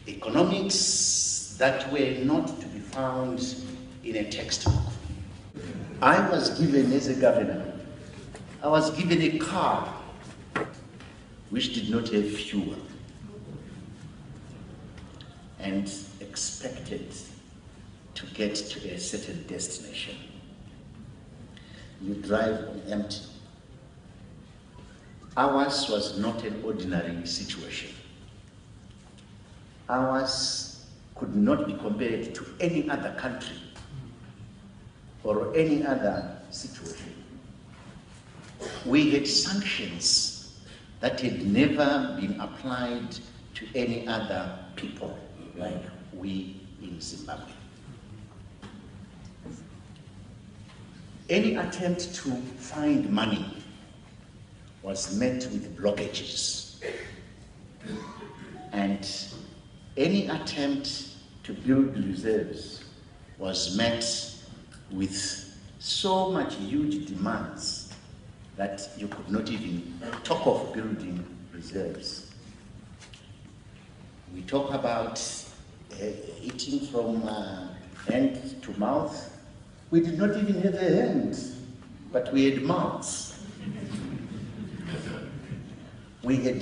economics that were not to be found in a textbook. I was given, as a governor, I was given a car which did not have fuel and expected to get to a certain destination. You drive on empty. Ours was not an ordinary situation. Ours could not be compared to any other country or any other situation. We had sanctions that had never been applied to any other people like we in Zimbabwe. Any attempt to find money was met with blockages. And any attempt to build reserves was met with so much huge demands that you could not even talk of building reserves. We talk about eating from hand to mouth. We did not even have a hand, but we had mouths. We had